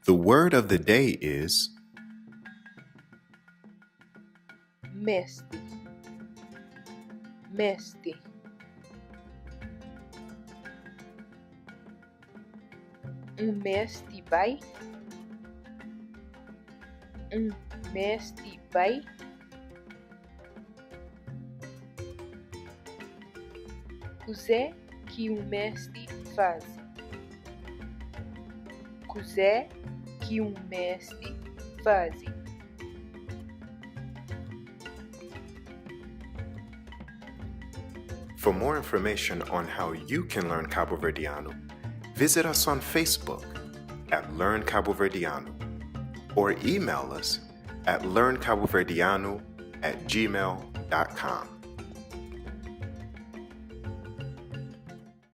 The word of the day is MESTE. MESTE. MESTE vai. MESTE vai. Cos'è que MESTE faz? Cos'è que MESTE faz? For more information on how you can learn Cabuverdianu, visit us on Facebook at Learn Kabuverdianu or email us at learnkabuverdianu@gmail.com.